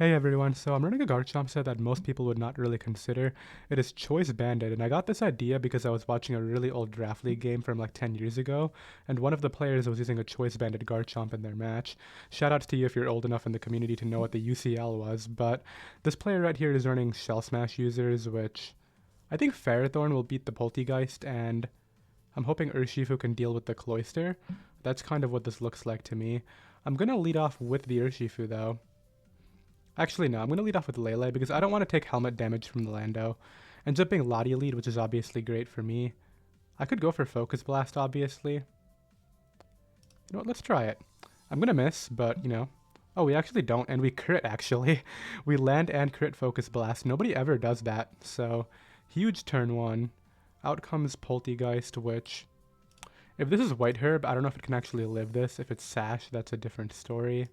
Hey everyone, so I'm running a Garchomp set that most people would not really consider. It is Choice Banded, and I got this idea because I was watching a really old Draft League game from like 10 years ago, and one of the players was using a Choice Banded Garchomp in their match. Shoutouts to you if you're old enough in the community to know what the UCL was, but this player right here is running Shell Smash users, which I think Ferrothorn will beat the Poltegeist, and I'm hoping Urshifu can deal with the Cloyster. That's kind of what this looks like to me. I'm gonna lead off with the Urshifu though. Actually, no, I'm going to lead off with Lele because I don't want to take helmet damage from the Lando. Ends up being Lottie lead, which is obviously great for me. I could go for Focus Blast, obviously. You know what, let's try it. I'm going to miss, but, you know. Oh, we actually don't, and we crit, actually. We land and crit Focus Blast. Nobody ever does that, so huge turn one. Out comes Poltegeist, which... If this is White Herb, I don't know if it can actually live this. If it's Sash, that's a different story.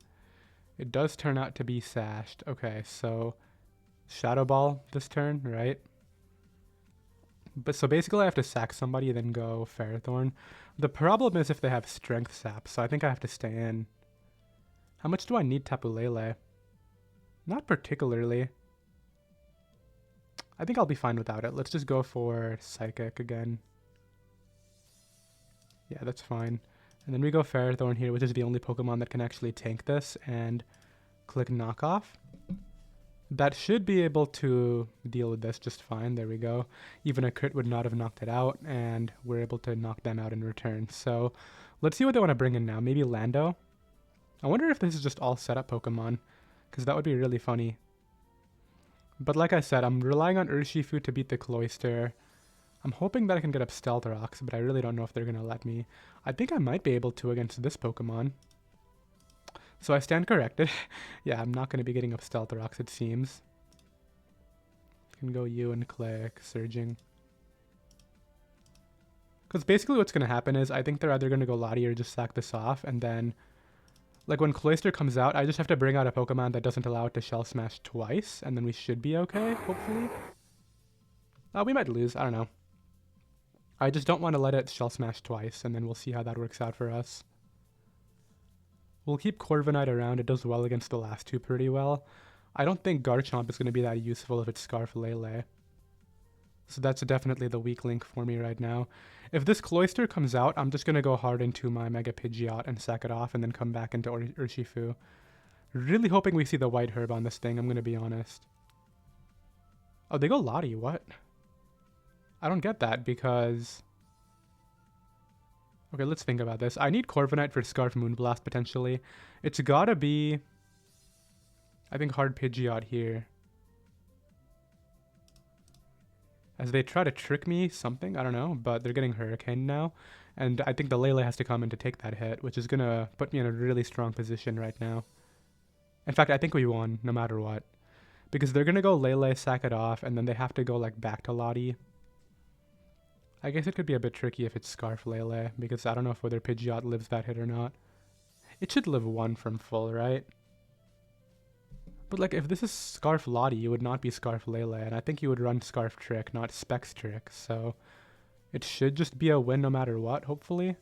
It does turn out to be sashed. Okay, so Shadow Ball this turn, right? But so basically I have to sack somebody and then go Ferrothorn. The problem is if they have Strength Sap, so I think I have to stay in. How much do I need Tapu Lele? Not particularly. I think I'll be fine without it. Let's just go for Psychic again. Yeah, that's fine. And then we go Ferrothorn here, which is the only Pokemon that can actually tank this, and click Knockoff. That should be able to deal with this just fine. There we go. Even a crit would not have knocked it out, and we're able to knock them out in return. So let's see what they want to bring in now. Maybe Lando? I wonder if this is just all setup Pokemon, because that would be really funny. But like I said, I'm relying on Urshifu to beat the Cloyster. I'm hoping that I can get up Stealth Rocks, but I really don't know if they're going to let me. I think I might be able to against this Pokemon. So I stand corrected. Yeah, I'm not going to be getting up Stealth Rocks, it seems. Can go U and click Surging. Because basically what's going to happen is I think they're either going to go Lottie or just sack this off, and then like when Cloyster comes out, I just have to bring out a Pokemon that doesn't allow it to Shell Smash twice, and then we should be okay, hopefully. We might lose, I don't know. I just don't want to let it Shell Smash twice, and then we'll see how that works out for us. We'll keep Corviknight around. It does well against the last two pretty well. I don't think Garchomp is going to be that useful if it's Scarf Lele. So that's definitely the weak link for me right now. If this Cloyster comes out, I'm just going to go hard into my Mega Pidgeot and sack it off and then come back into Urshifu. Really hoping we see the White Herb on this thing, I'm going to be honest. Oh, they go Lottie, what? I don't get that because... Okay, let's think about this. I need Corviknight for Scarf Moonblast, potentially. It's gotta be... I think hard Pidgeot here. As they try to trick me something, I don't know, but they're getting Hurricane now. And I think the Lele has to come in to take that hit, which is gonna put me in a really strong position right now. In fact, I think we won, no matter what. Because they're gonna go Lele, sack it off, and then they have to go like back to Lottie. I guess it could be a bit tricky if it's Scarf Lele, because I don't know if whether Pidgeot lives that hit or not. It should live one from full, right? But like, if this is Scarf Lottie, you would not be Scarf Lele, and I think you would run Scarf Trick, not Specs Trick, so... It should just be a win no matter what, hopefully.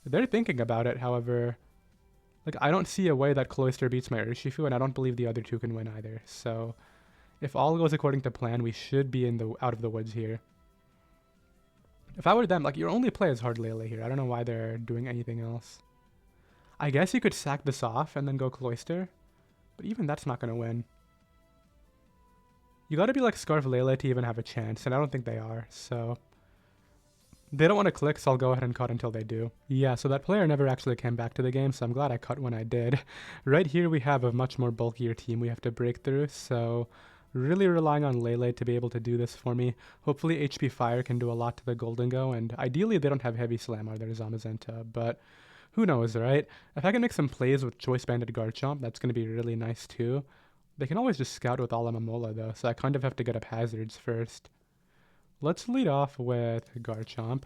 They're thinking about it, however... Like, I don't see a way that Cloyster beats my Urshifu, and I don't believe the other two can win either, so... If all goes according to plan, we should be out of the woods here. If I were them, like, your only play is Hard Lele here. I don't know why they're doing anything else. I guess you could sack this off and then go Cloyster. But even that's not going to win. You got to be like Scarf Lele to even have a chance. And I don't think they are. So they don't want to click, so I'll go ahead and cut until they do. Yeah, so that player never actually came back to the game. So I'm glad I cut when I did. Right here we have a much more bulkier team we have to break through. So... Really relying on Lele to be able to do this for me. Hopefully HP Fire can do a lot to the Goldengo, and ideally they don't have Heavy Slam or their Zamazenta, but who knows, right? If I can make some plays with Choice Banded Garchomp, that's going to be really nice too. They can always just scout with Alomomola though, so I kind of have to get up hazards first. Let's lead off with Garchomp.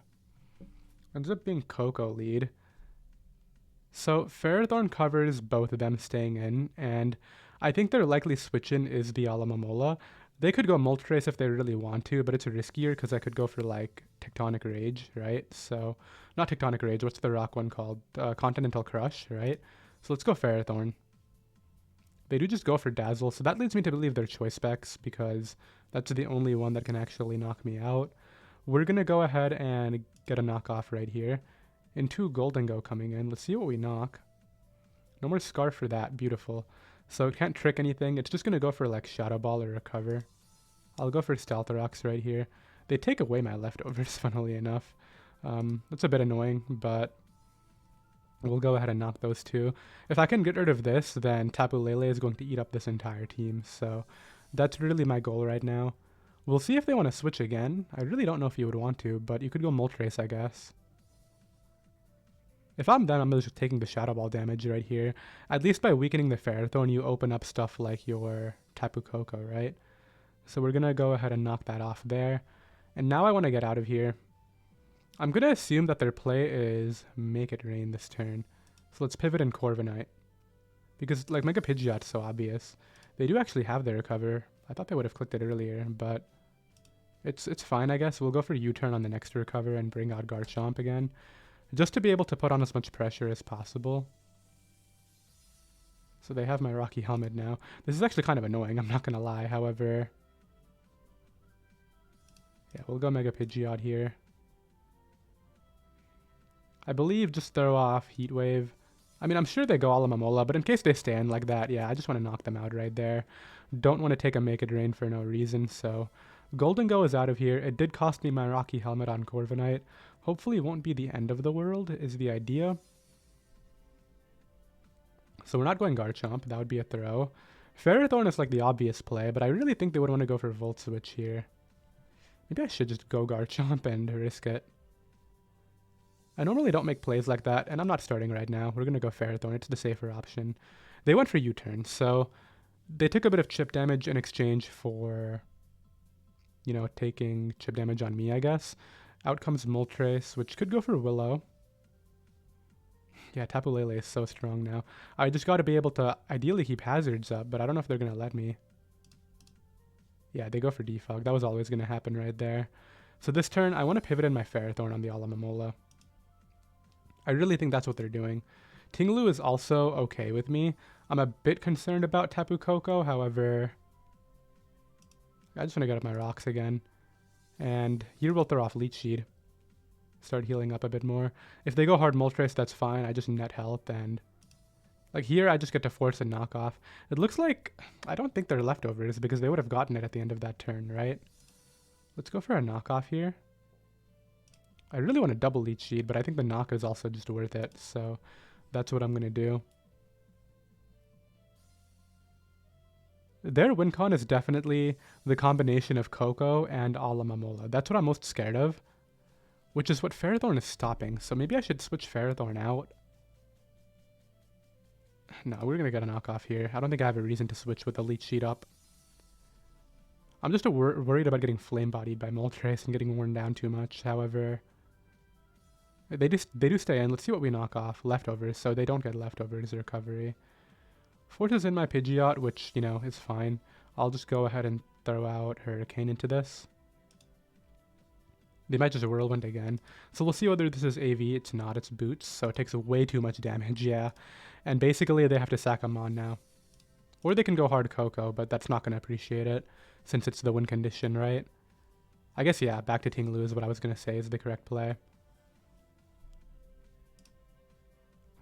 Ends up being Coco lead. So Ferrothorn covers both of them staying in, and I think their likely switch-in is the Alomomola. They could go Moltres if they really want to, but it's riskier because I could go for, like, Tectonic Rage, right? So, not Tectonic Rage, what's the rock one called? Continental Crush, right? So let's go Ferrothorn. They do just go for Dazzle, so that leads me to believe they're Choice Specs because that's the only one that can actually knock me out. We're going to go ahead and get a knockoff right here. And 2 Golden Go coming in. Let's see what we knock. No more Scarf for that. Beautiful. So it can't trick anything. It's just going to go for like Shadow Ball or Recover. I'll go for Stealth Rocks right here. They take away my leftovers, funnily enough. That's a bit annoying, but we'll go ahead and knock those 2. If I can get rid of this, then Tapu Lele is going to eat up this entire team. So that's really my goal right now. We'll see if they want to switch again. I really don't know if you would want to, but you could go Moltres, I guess. If I'm them, I'm just taking the Shadow Ball damage right here. At least by weakening the Ferrothorn, you open up stuff like your Tapu Koko, right? So we're going to go ahead and knock that off there. And now I want to get out of here. I'm going to assume that their play is Make It Rain this turn. So let's pivot in Corviknight. Because like Mega Pidgeot's so obvious. They do actually have their Recover. I thought they would have clicked it earlier, but it's fine, I guess. We'll go for U-turn on the next Recover and bring out Garchomp again. Just to be able to put on as much pressure as possible. So they have my Rocky Helmet now. This is actually kind of annoying, I'm not going to lie. However, yeah, we'll go Mega Pidgeot here. I believe just throw off Heat Wave. I mean, I'm sure they go Alomomola, but in case they stand like that, yeah, I just want to knock them out right there. Don't want to take a Make It Rain for no reason, so Golden Go is out of here. It did cost me my Rocky Helmet on Corviknight. Hopefully it won't be the end of the world, is the idea. So we're not going Garchomp. That would be a throw. Ferrothorn is like the obvious play, but I really think they would want to go for Volt Switch here. Maybe I should just go Garchomp and risk it. I normally don't make plays like that, and I'm not starting right now. We're going to go Ferrothorn. It's the safer option. They went for U-turn, so they took a bit of chip damage in exchange for, you know, taking chip damage on me, I guess. Out comes Moltres, which could go for Willow. Yeah, Tapu Lele is so strong now. I just got to be able to ideally keep hazards up, but I don't know if they're going to let me. Yeah, they go for Defog. That was always going to happen right there. So this turn, I want to pivot in my Ferrothorn on the Alomomola. I really think that's what they're doing. Tinglu is also okay with me. I'm a bit concerned about Tapu Koko, however, I just want to get up my rocks again. And here we'll throw off Leech Seed. Start healing up a bit more. If they go hard Moltres, that's fine. I just net health, and like here I just get to force a knockoff. It looks like I don't think they're leftovers because they would have gotten it at the end of that turn, right? Let's go for a knockoff here. I really want to double Leech Seed, but I think the knock is also just worth it, so that's what I'm going to do. Their win con is definitely the combination of Koko and Alomomola. That's what I'm most scared of, which is what Ferrothorn is stopping. So maybe I should switch Ferrothorn out. No, we're going to get a knockoff here. I don't think I have a reason to switch with the Leech Seed up. I'm just worried about getting flame bodied by Moltres and getting worn down too much. However, they do stay in. Let's see what we knock off. Leftovers, so they don't get leftovers recovery. Force is in my Pidgeot, which, you know, is fine. I'll just go ahead and throw out Hurricane into this. They might just Whirlwind again. So we'll see whether this is AV. It's not. It's Boots, so it takes way too much damage, yeah. And basically, they have to sack them on now. Or they can go hard Koko, but that's not going to appreciate it, since it's the win condition, right? I guess, yeah, back to Tinglu is what I was going to say is the correct play.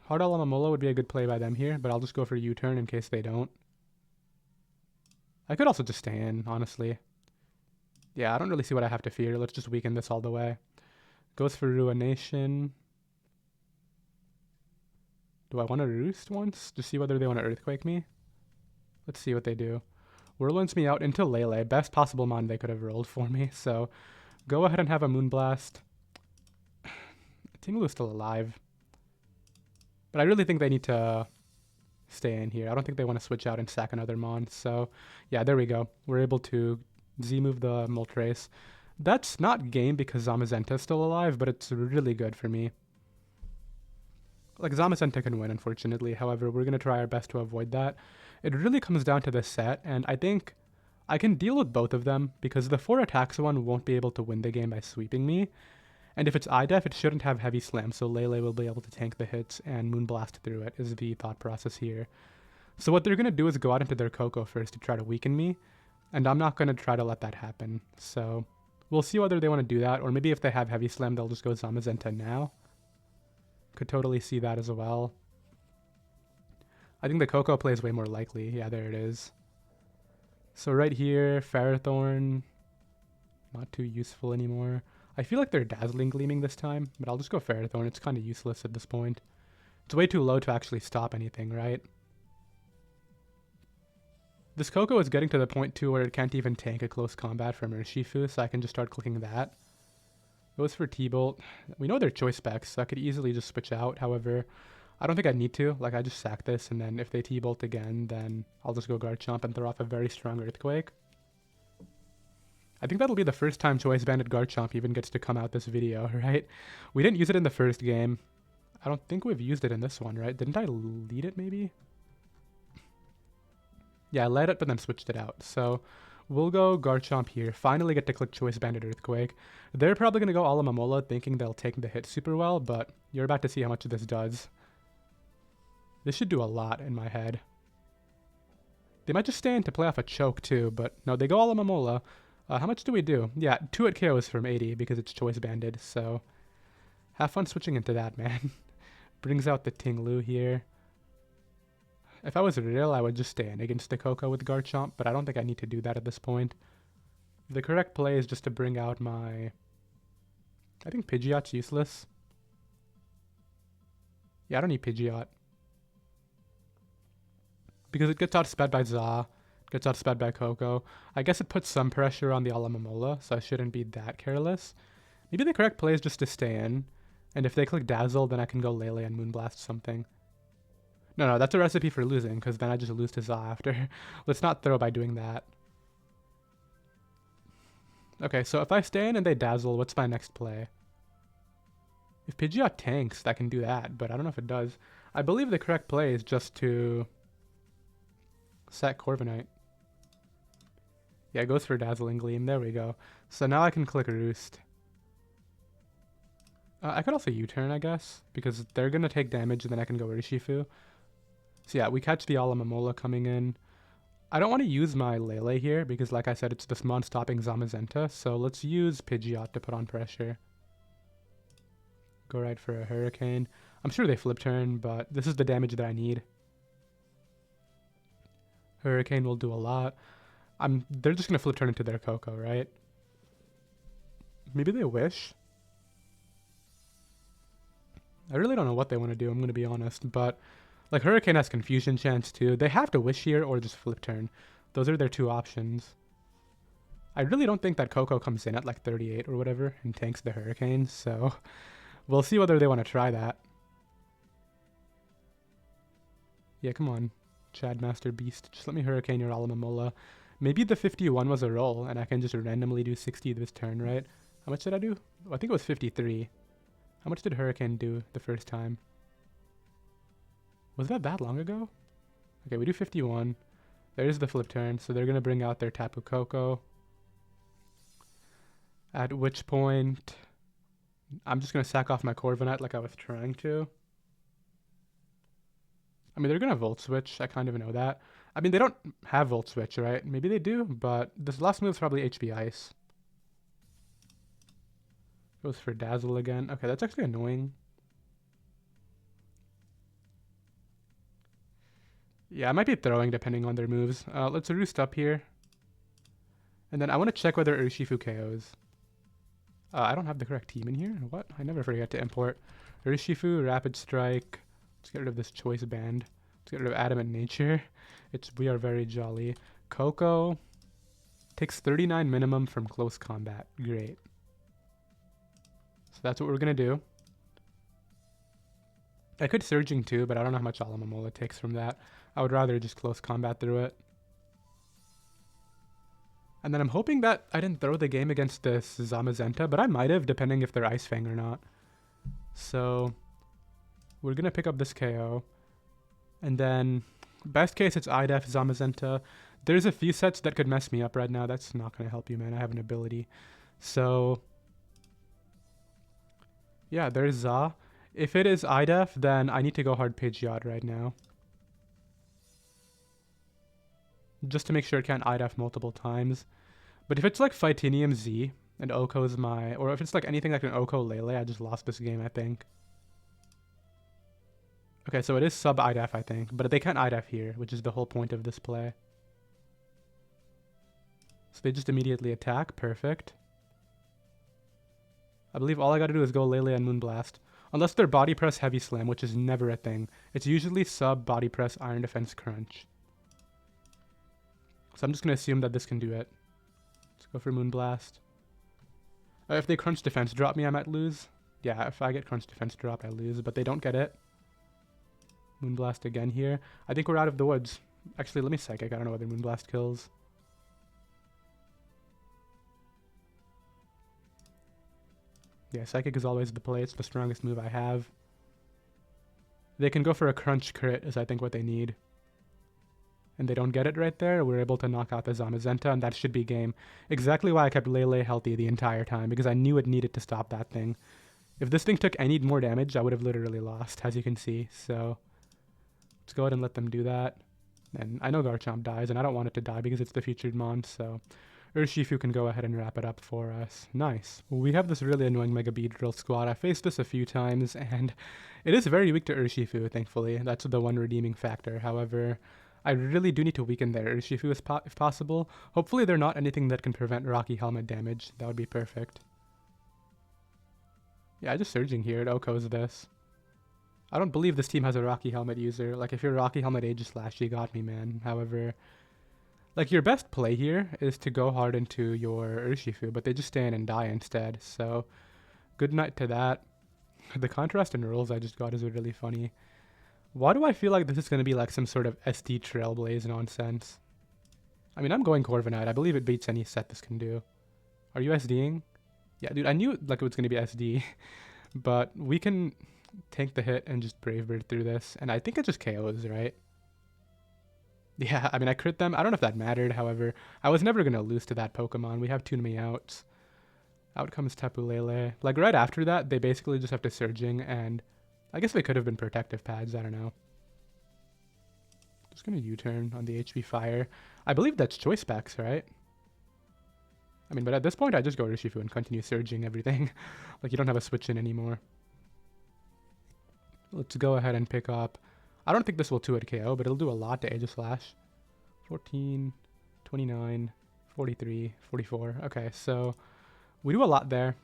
Hard Alomomola would be a good play by them here, but I'll just go for U-turn in case they don't. I could also just stay in, honestly. Yeah, I don't really see what I have to fear. Let's just weaken this all the way. Goes for Ruination. Do I want to Roost once? To see whether they want to Earthquake me? Let's see what they do. Whirlwinds me out into Lele. Best possible mon they could have rolled for me. So go ahead and have a Moonblast. Tinglu is still alive. But I really think they need to stay in here. I don't think they want to switch out and sack another mon. So yeah, there we go. We're able to Z-move the Moltres. That's not game because Zamazenta is still alive, but it's really good for me. Like, Zamazenta can win, unfortunately. However, we're going to try our best to avoid that. It really comes down to this set, and I think I can deal with both of them because the 4 attacks one won't be able to win the game by sweeping me. And if it's IDEF, it shouldn't have Heavy Slam, so Lele will be able to tank the hits and Moonblast through it, is the thought process here. So what they're going to do is go out into their Coco first to try to weaken me, and I'm not going to try to let that happen. So we'll see whether they want to do that, or maybe if they have Heavy Slam, they'll just go Zamazenta now. Could totally see that as well. I think the Coco play is way more likely. Yeah, there it is. So right here, Ferrothorn, not too useful anymore. I feel like they're Dazzling Gleaming this time, but I'll just go Ferrothorn. It's kind of useless at this point. It's way too low to actually stop anything, right? This Coco is getting to the point too where it can't even tank a close combat from Urshifu, so I can just start clicking that. Goes for T-Bolt. We know their choice specs, so I could easily just switch out. However, I don't think I need to. Like, I just sack this, and then if they T-Bolt again, then I'll just go Garchomp and throw off a very strong Earthquake. I think that'll be the first time Choice Banded Garchomp even gets to come out this video, right? We didn't use it in the first game. I don't think we've used it in this one, right? Didn't I lead it, maybe? Yeah, I led it, but then switched it out. So we'll go Garchomp here. Finally get to click Choice Banded Earthquake. They're probably going to go Alomomola thinking they'll take the hit super well, but you're about to see how much this does. This should do a lot in my head. They might just stay in to play off a choke too, but no, they go Alomomola. How much do we do? Yeah, 2 at KOs from 80 because it's Choice Banded, so have fun switching into that, man. Brings out the Tinglu here. If I was real, I would just stay in against the Coco with Garchomp, but I don't think I need to do that at this point. The correct play is just to bring out my... I think Pidgeot's useless. Yeah, I don't need Pidgeot. Because it gets outsped by Za, gets outsped by Coco. I guess it puts some pressure on the Alomomola, so I shouldn't be that careless. Maybe the correct play is just to stay in, and if they click Dazzle, then I can go Lele and Moonblast something. No, that's a recipe for losing, because then I just lose to Za after. Let's not throw by doing that. Okay, so if I stay in and they Dazzle, what's my next play? If Pidgeot tanks, that can do that, but I don't know if it does. I believe the correct play is just to set Corviknight. Yeah, it goes for Dazzling Gleam. There we go. So now I can click Roost. I could also U-turn, I guess, because they're going to take damage and then I can go Urshifu. So yeah, we catch the Alomomola coming in. I don't want to use my Lele here because, like I said, it's this Mon-stopping Zamazenta. So let's use Pidgeot to put on pressure. Go right for a Hurricane. I'm sure they flip turn, but this is the damage that I need. Hurricane will do a lot. They're just going to flip turn into their Coco, right? Maybe they wish. I really don't know what they want to do, I'm going to be honest, but like Hurricane has Confusion chance too. They have to wish here or just flip turn. Those are their two options. I really don't think that Coco comes in at like 38 or whatever and tanks the Hurricane, so we'll see whether they want to try that. Yeah, come on, Chad Master Beast. Just let me Hurricane your Alomomola. Maybe the 51 was a roll and I can just randomly do 60 this turn, right? How much did I do? Oh, I think it was 53. How much did Hurricane do the first time? Was that long ago? Okay, we do 51. There's the flip turn, so they're going to bring out their Tapu Koko. At which point, I'm just going to sack off my Corviknight like I was trying to. I mean, they're going to Volt Switch. I kind of know that. I mean, they don't have Volt Switch, right? Maybe they do, but this last move is probably HP Ice. Goes for Dazzle again. Okay, that's actually annoying. Yeah, I might be throwing depending on their moves. Let's Roost up here. And then I want to check whether Urshifu KOs. I don't have the correct team in here. What? I never forget to import. Urshifu, Rapid Strike. Let's get rid of this Choice Band. Let's get rid of Adamant Nature. We are very jolly. Coco takes 39 minimum from close combat. Great. So that's what we're going to do. I could Surging too, but I don't know how much Alomomola takes from that. I would rather just close combat through it. And then I'm hoping that I didn't throw the game against this Zamazenta, but I might have, depending if they're Ice Fang or not. So we're going to pick up this KO. And then, best case, it's IDEF, Zamazenta. There's a few sets that could mess me up right now. That's not going to help you, man. I have an ability. So, yeah, there's Za. If it is IDEF, then I need to go hard Pidgeot right now. just to make sure it can't IDF multiple times. But if it's like Phytinium Z and Oko's my, or if it's like anything like an Oko Lele, I just lost this game, I think. Okay, so it is sub IDF, I think, but they can't IDF here, which is the whole point of this play. So they just immediately attack. Perfect. I believe all I gotta do is go Lele and Moonblast. Unless they're Body Press Heavy Slam, which is never a thing. It's usually sub Body Press Iron Defense Crunch. So I'm just gonna assume that this can do it. Let's go for Moonblast. If they Crunch Defense drop me, I might lose. Yeah, if I get Crunch Defense drop, I lose, but they don't get it. Moonblast again here. I think we're out of the woods. Actually, let me Psychic. I don't know whether Moonblast kills. Yeah, Psychic is always the play. It's the strongest move I have. They can go for a Crunch crit is I think what they need. And they don't get it right there. We're able to knock out the Zamazenta, and that should be game. Exactly why I kept Lele healthy the entire time, because I knew it needed to stop that thing. If this thing took any more damage, I would have literally lost, as you can see. So let's go ahead and let them do that. And I know Garchomp dies, and I don't want it to die because it's the featured mon, so Urshifu can go ahead and wrap it up for us. Nice. We have this really annoying Mega Beedrill squad. I faced this a few times, and it is very weak to Urshifu, thankfully. That's the one redeeming factor. However, I really do need to weaken their Urshifu if possible. Hopefully they're not anything that can prevent Rocky Helmet damage. That would be perfect. Yeah, just Surging here. It Oko's this. I don't believe this team has a Rocky Helmet user. Like, if you're Rocky Helmet Aegislash, you got me, man. However, like, your best play here is to go hard into your Urshifu, but they just stand and die instead. So, good night to that. The contrast in rolls I just got is really funny. Why do I feel like this is going to be like some sort of SD Trailblaze nonsense? I mean, I'm going Corviknight. I believe it beats any set this can do. Are you SDing? Yeah, dude, I knew like it was going to be SD. But we can tank the hit and just Brave Bird through this. And I think it just KOs, right? Yeah, I mean, I crit them. I don't know if that mattered. However, I was never going to lose to that Pokemon. We have too many outs. Out comes Tapu Lele. Like, right after that, they basically just have to Surging, and I guess they could have been Protective Pads. I don't know. Just going to U-turn on the HP Fire. I believe that's Choice Specs, right? I mean, but at this point, I just go Urshifu and continue Surging everything. Like, you don't have a switch in anymore. Let's go ahead and pick up. I don't think this will 2-hit KO, but it'll do a lot to Aegislash. 14, 29, 43, 44. Okay, so we do a lot there.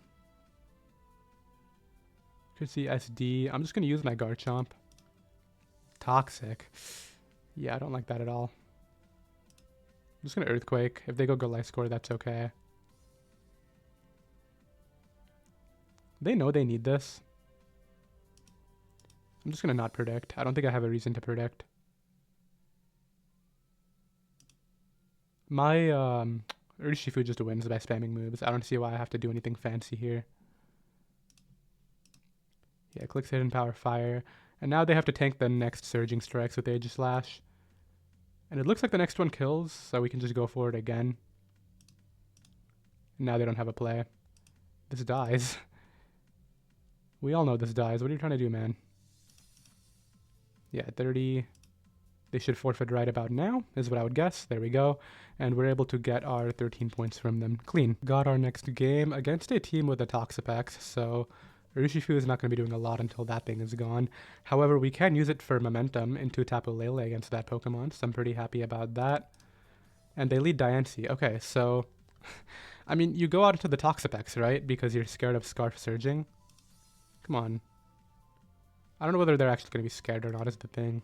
Could see SD. I'm just going to use my Garchomp. Toxic. Yeah, I don't like that at all. I'm just going to Earthquake. If they go Gliscor, that's okay. They know they need this. I'm just going to not predict. I don't think I have a reason to predict. My Urshifu just wins by spamming moves. I don't see why I have to do anything fancy here. Yeah, clicks Hidden Power Fire. And now they have to tank the next Surging Strikes with Aegislash. And it looks like the next one kills, so we can just go for it again. And now they don't have a play. This dies. We all know this dies. What are you trying to do, man? Yeah, 30. They should forfeit right about now, is what I would guess. There we go. And we're able to get our 13 points from them clean. Got our next game against a team with a Toxapex, so Urshifu is not going to be doing a lot until that thing is gone. However, we can use it for momentum into Tapu Lele against that Pokemon, so I'm pretty happy about that. And they lead Diancie. Okay, so I mean, you go out into the Toxapex, right? Because you're scared of Scarf Surging. Come on. I don't know whether they're actually going to be scared or not is the thing.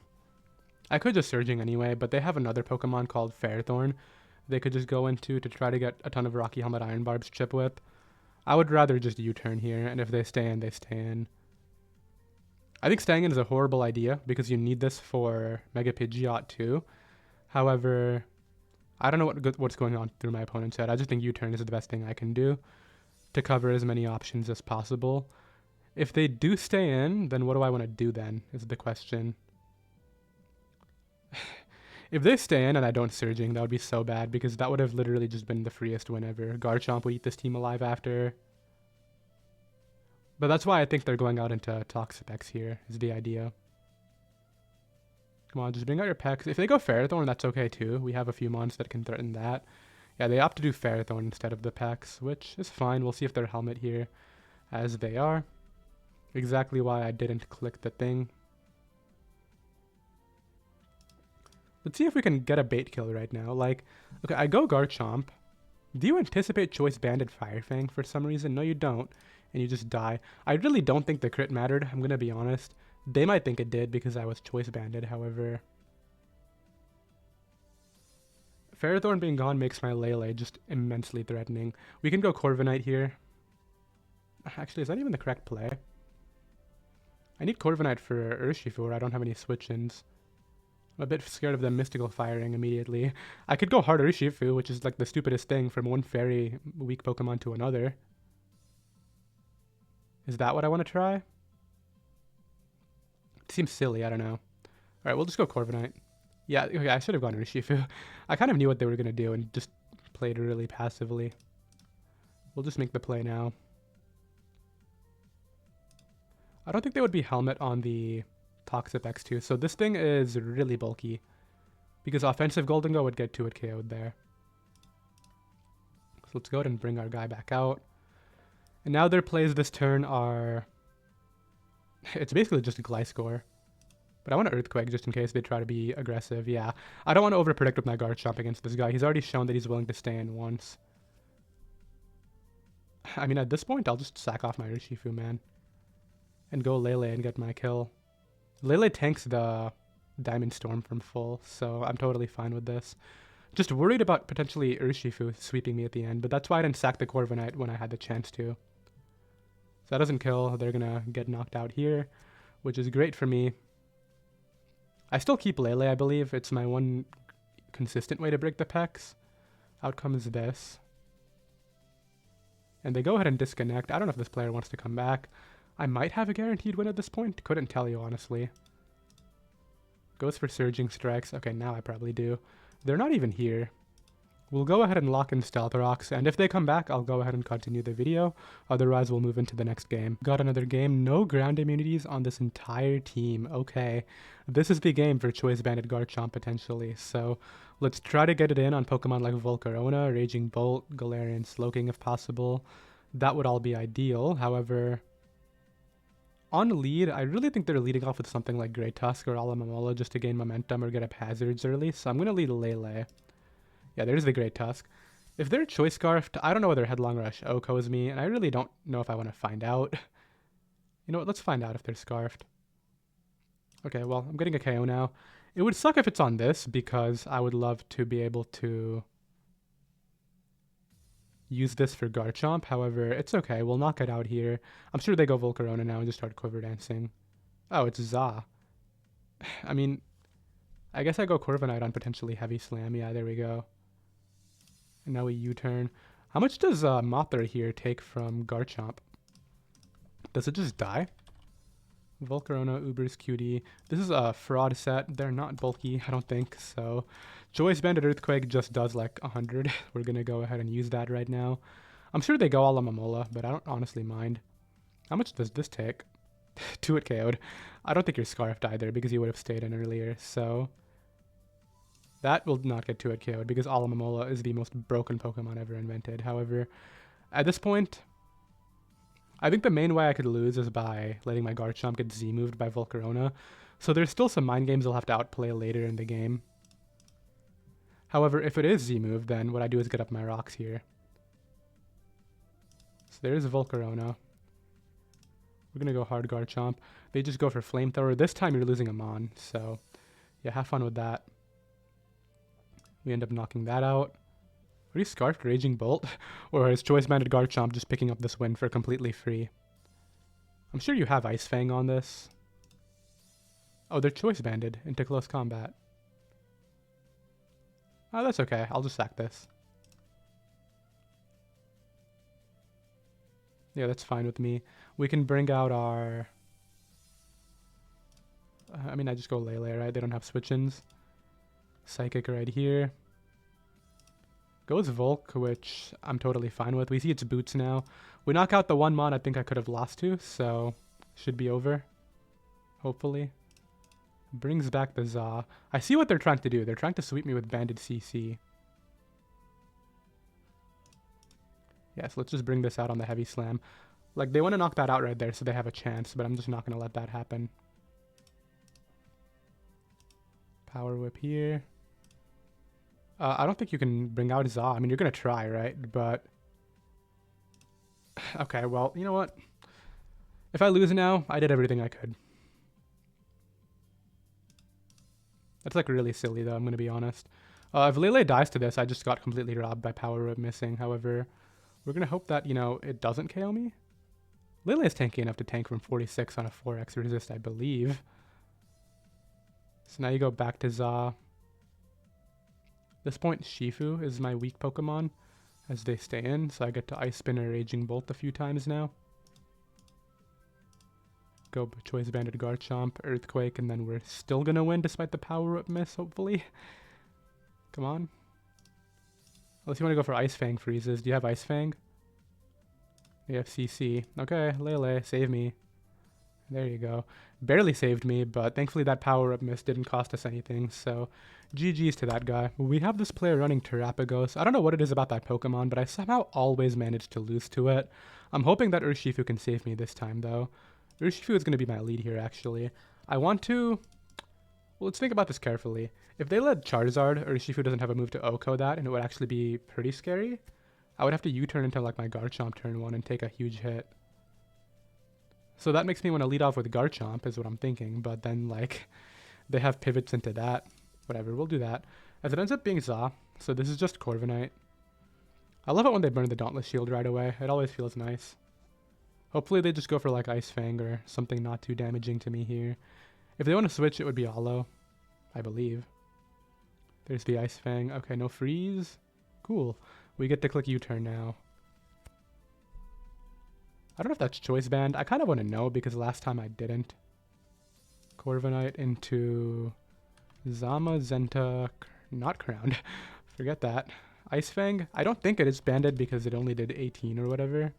I could just Surging anyway, but they have another Pokemon called Fairthorn they could just go into to try to get a ton of Rocky Helmet Iron Barbs chip with. I would rather just U-turn here, and if they stay in, they stay in. I think staying in is a horrible idea because you need this for Mega Pidgeot too. However, I don't know what's going on through my opponent's head. I just think U-turn is the best thing I can do to cover as many options as possible. If they do stay in, then what do I want to do then, is the question. If they stay in and I don't Surging, that would be so bad because that would have literally just been the freest win ever. Garchomp would eat this team alive after. But that's why I think they're going out into Toxapex here, is the idea. Come on, just bring out your Pex. If they go Ferrothorn, that's okay too. We have a few mons that can threaten that. Yeah, they opt to do Ferrothorn instead of the Pex, which is fine. We'll see if they're Helmet here, as they are. Exactly why I didn't click the thing. Let's see if we can get a bait kill right now. Like, okay, I go Garchomp. Do you anticipate Choice Banded Firefang for some reason? No, you don't. And you just die. I really don't think the crit mattered. I'm going to be honest. They might think it did because I was Choice Banded. However, Ferrothorn being gone makes my Lele just immensely threatening. We can go Corviknight here. Actually, is that even the correct play? I need Corviknight for Urshifu, or I don't have any switch-ins. I'm a bit scared of them Mystical Firing immediately. I could go hard Urshifu, which is like the stupidest thing from one very weak Pokemon to another. Is that what I want to try? It seems silly, I don't know. Alright, we'll just go Corviknight. Yeah, okay, I should have gone Urshifu. I kind of knew what they were going to do and just played really passively. We'll just make the play now. I don't think they would be Helmet on the Toxic X2, so this thing is really bulky. Because offensive Golden Go would get to it KO'd there. So let's go ahead and bring our guy back out. And now their plays this turn are... It's basically just a Gliscor. But I want to Earthquake just in case they try to be aggressive. Yeah, I don't want to overpredict with my Garchomp against this guy. He's already shown that he's willing to stay in once. I mean, at this point, I'll just sack off my Urshifu, man. And go Lele and get my kill. Lele tanks the Diamond Storm from full, so I'm totally fine with this. Just worried about potentially Urshifu sweeping me at the end, but that's why I didn't sack the Corviknight when I had the chance to. So that doesn't kill. They're going to get knocked out here, which is great for me. I still keep Lele, I believe. It's my one consistent way to break the Pex. Out comes this. And they go ahead and disconnect. I don't know if this player wants to come back. I might have a guaranteed win at this point. Couldn't tell you, honestly. Goes for Surging Strikes. Okay, now I probably do. They're not even here. We'll go ahead and lock in Stealth Rocks, and if they come back, I'll go ahead and continue the video. Otherwise, we'll move into the next game. Got another game. No ground immunities on this entire team. Okay. This is the game for Choice Banded Garchomp, potentially. So, let's try to get it in on Pokemon like Volcarona, Raging Bolt, Galarian Slowking if possible. That would all be ideal. However, on lead, I really think they're leading off with something like Great Tusk or Alomomola just to gain momentum or get up hazards early. So I'm going to lead Lele. Yeah, there's the Great Tusk. If they're Choice Scarfed, I don't know whether Headlong Rush OHKOs me, and I really don't know if I want to find out. You know what, let's find out if they're Scarfed. Okay, well, I'm getting a KO now. It would suck if it's on this, because I would love to be able to use this for Garchomp. However, it's okay, we'll knock it out here. I'm sure they go Volcarona now and just start Quiver Dancing. Oh, it's Za. I mean, I guess I go Corviknight on potentially Heavy Slam. Yeah, there we go. And now we U-turn. How much does Mothra here take from Garchomp? Does it just die? Volcarona, Uber's QD. This is a fraud set. They're not bulky, I don't think. So, Choice Banded Earthquake just does like 100. We're going to go ahead and use that right now. I'm sure they go Alomomola, but I don't honestly mind. How much does this take? 2 it KO'd. I don't think you're Scarfed either because you would have stayed in earlier. So, that will not get 2 it KO'd because Alomomola is the most broken Pokemon ever invented. However, at this point, I think the main way I could lose is by letting my Garchomp get Z-moved by Volcarona. So there's still some mind games I'll have to outplay later in the game. However, if it is Z-moved, then what I do is get up my rocks here. So there's Volcarona. We're going to go hard Garchomp. They just go for Flamethrower. This time you're losing a Mon, so yeah, have fun with that. We end up knocking that out. Are you Scarfed Raging Bolt? Or is Choice Banded Garchomp just picking up this win for completely free? I'm sure you have Ice Fang on this. Oh, they're Choice Banded into close combat. Oh, that's okay. I'll just sack this. Yeah, that's fine with me. We can bring out our... I mean, I just go Lele, right? They don't have switch-ins. Psychic right here. Goes Volk, which I'm totally fine with. We see its boots now. We knock out the one Mon I think I could have lost to, so should be over. Hopefully. Brings back the Za. I see what they're trying to do. They're trying to sweep me with Banded CC. Yes, let's just bring this out on the Heavy Slam. Like, they want to knock that out right there, so they have a chance, but I'm just not going to let that happen. Power Whip here. I don't think you can bring out Za. I mean, you're going to try, right? But... Okay, well, you know what? If I lose now, I did everything I could. That's, like, really silly, though, I'm going to be honest. If Lele dies to this, I just got completely robbed by Power Whip missing. However, we're going to hope that, you know, it doesn't KO me. Lele is tanky enough to tank from 46 on a 4x resist, I believe. So now you go back to Za. At this point, Shifu is my weak Pokemon as they stay in, so I get to Ice Spin or Raging Bolt a few times now. Go Choice Banded Garchomp, Earthquake, and then we're still gonna win despite the power-up miss, hopefully. Come on. Unless you want to go for Ice Fang freezes. Do you have Ice Fang? You have CC. Okay, Lele, save me. There you go. Barely saved me, but thankfully that power-up miss didn't cost us anything, so GG's to that guy. We have this player running Terapagos. I don't know what it is about that Pokemon, but I somehow always manage to lose to it. I'm hoping that Urshifu can save me this time, though. Urshifu is going to be my lead here, actually. I want to... Well, let's think about this carefully. If they let Charizard, Urshifu doesn't have a move to OHKO that, and it would actually be pretty scary. I would have to U-turn into, like, my Garchomp turn 1 and take a huge hit. So that makes me want to lead off with Garchomp, is what I'm thinking. But then, like, they have pivots into that. Whatever, we'll do that. As it ends up being Za, so this is just Corviknight. I love it when they burn the Dauntless Shield right away. It always feels nice. Hopefully they just go for, like, Ice Fang or something not too damaging to me here. If they want to switch, it would be Aloe, I believe. There's the Ice Fang. Okay, no freeze. Cool. We get to click U-turn now. I don't know if that's Choice Band. I kind of want to know because last time I didn't. Corviknight into Zamazenta, not Crowned. Forget that. Ice Fang. I don't think it is banded because it only did 18 or whatever.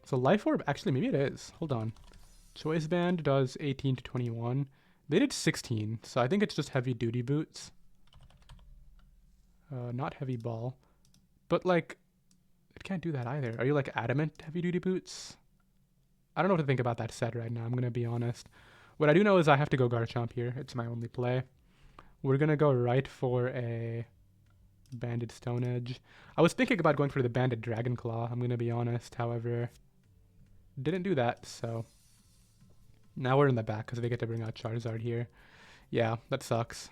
So Life Orb, actually maybe it is. Hold on. Choice Band does 18 to 21. They did 16, so I think it's just Heavy Duty Boots. Not Heavy Ball. But like... It can't do that either. Are you like adamant Heavy Duty Boots? I don't know what to think about that set right now, I'm going to be honest. What I do know is I have to go Garchomp here. It's my only play. We're going to go right for a Banded Stone Edge. I was thinking about going for the Banded Dragon Claw, I'm going to be honest. However, didn't do that, so... Now we're in the back because they get to bring out Charizard here. Yeah, that sucks.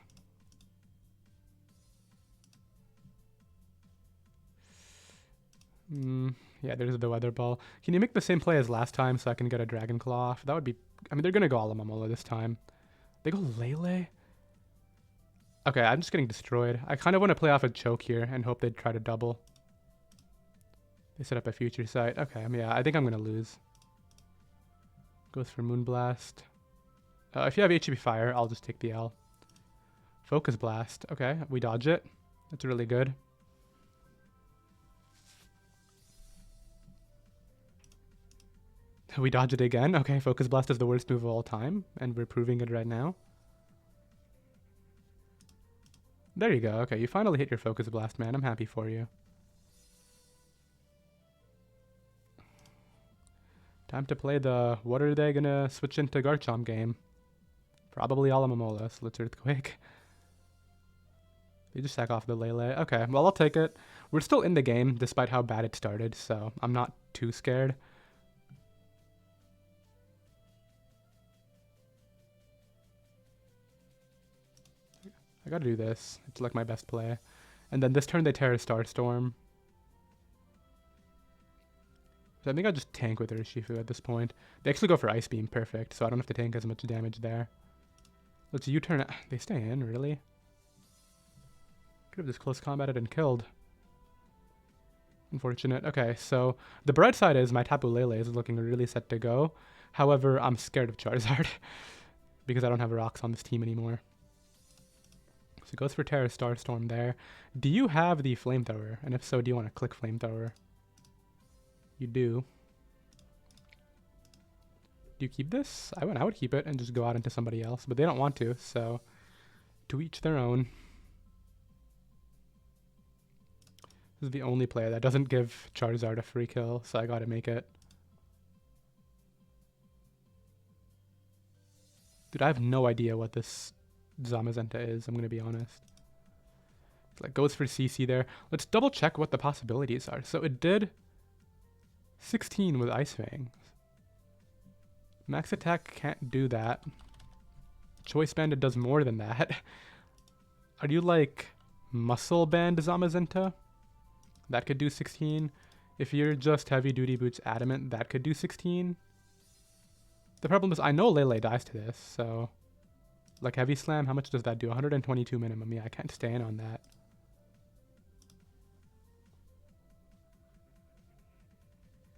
Yeah, there's the Weather Ball. Can you make the same play as last time so I can get a Dragon Claw off? That would be... I mean, they're going to go Alomomola this time. They go Lele? Okay, I'm just getting destroyed. I kind of want to play off a Choke here and hope they try to double. They set up a Future Sight. Okay, yeah, I think I'm going to lose. Goes for Moonblast. If you have HP Fire, I'll just take the L. Focus Blast. Okay, we dodge it. That's really good. We dodge it again. Okay, Focus Blast is the worst move of all time, and we're proving it right now. There you go. Okay, you finally hit your Focus Blast, man. I'm happy for you. Time to play the what are they gonna switch into Garchomp game. Probably Alomomola, so let's Earthquake. They just sack off the Lele. Okay, well, I'll take it. We're still in the game, despite how bad it started, so I'm not too scared. I gotta do this. It's like my best play. And then this turn they tear a Starstorm. So I think I'll just tank with Urshifu at this point. They actually go for Ice Beam, perfect, so I don't have to tank as much damage there. Let's U-turn. They stay in, really? Could have just close combated and killed. Unfortunate. Okay, so the bright side is my Tapu Lele is looking really set to go. However, I'm scared of Charizard because I don't have rocks on this team anymore. So it goes for Terra Starstorm there. Do you have the Flamethrower? And if so, do you want to click Flamethrower? You do. Do you keep this? I would keep it and just go out into somebody else, but they don't want to, so to each their own. This is the only player that doesn't give Charizard a free kill, so I gotta make it. Dude, I have no idea what this Zamazenta is, I'm gonna be honest. Like, goes for CC there. Let's double check what the possibilities are. So it did 16 with Ice Fangs. Max attack can't do that. Choice Banded does more than that. Are you like Muscle Band Zamazenta? That could do 16. If you're just Heavy Duty Boots Adamant, that could do 16. The problem is I know Lele dies to this, so... Like Heavy Slam, how much does that do? 122 minimum. Yeah, I can't stand on that.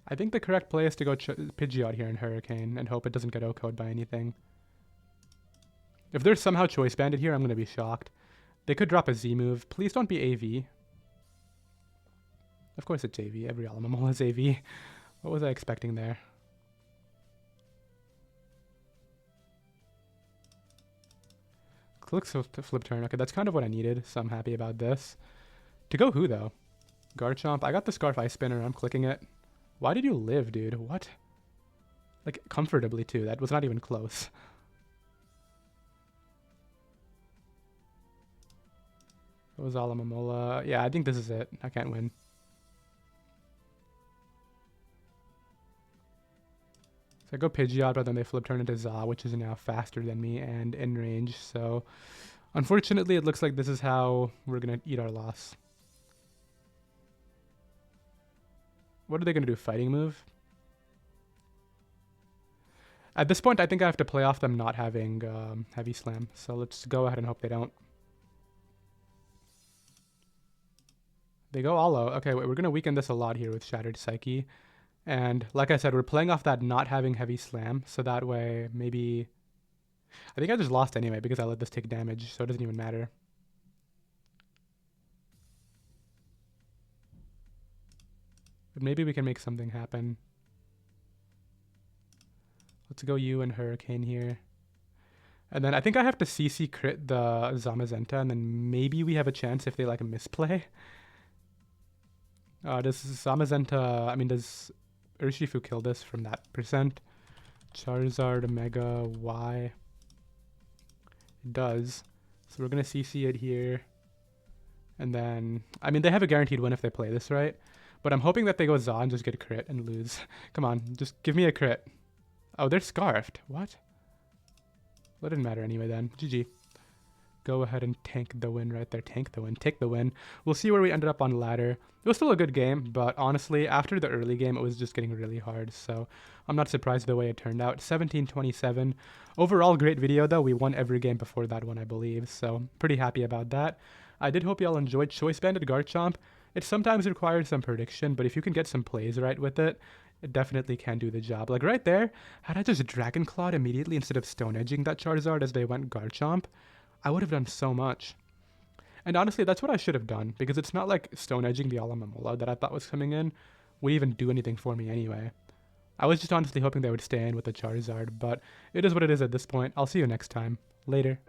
I think the correct play is to go Pidgeot here in Hurricane and hope it doesn't get OHKO'd by anything. If there's somehow Choice Banded here, I'm going to be shocked. They could drop a Z move. Please don't be AV. Of course it's AV. Every Alamamol is AV. What was I expecting there? Click to flip turn. Okay, that's kind of what I needed, so I'm happy about this. To go who, though? Garchomp. I got the Scarf Ice Spinner. I'm clicking it. Why did you live, dude? What? Like, comfortably, too. That was not even close. It was Alamamola. Yeah, I think this is it. I can't win. So I go Pidgeot, but then they flip turn into Za, which is now faster than me and in range. So, unfortunately, it looks like this is how we're going to eat our loss. What are they going to do? Fighting move? At this point, I think I have to play off them not having Heavy Slam. So let's go ahead and hope they don't. They go Alo. Okay, wait, we're going to weaken this a lot here with Shattered Psyche. And like I said, we're playing off that not having Heavy Slam. So that way, maybe... I think I just lost anyway because I let this take damage. So it doesn't even matter. But maybe we can make something happen. Let's go you and Hurricane here. And then I think I have to CC crit the Zamazenta, and then maybe we have a chance if they like misplay. Does Zamazenta, I mean, does Urshifu kill this from that percent? Charizard, Mega, Y. It does. So we're going to CC it here. And then, I mean, they have a guaranteed win if they play this right. But I'm hoping that they go Za and just get a crit and lose. Come on, just give me a crit. Oh, they're Scarfed. What? Well, it didn't matter anyway then. GG. Go ahead and tank the win right there. Tank the win. Take the win. We'll see where we ended up on ladder. It was still a good game, but honestly, after the early game, it was just getting really hard. So I'm not surprised the way it turned out. 17-27. Overall, great video, though. We won every game before that one, I believe. So pretty happy about that. I did hope y'all enjoyed Choice Banded Garchomp. It sometimes requires some prediction, but if you can get some plays right with it, it definitely can do the job. Like right there, had I just Dragon Clawed immediately instead of Stone Edging that Charizard as they went Garchomp, I would have done so much. And honestly, that's what I should have done, because it's not like Stone Edging the Alamamola that I thought was coming in would even do anything for me anyway. I was just honestly hoping they would stay in with the Charizard, but it is what it is at this point. I'll see you next time. Later.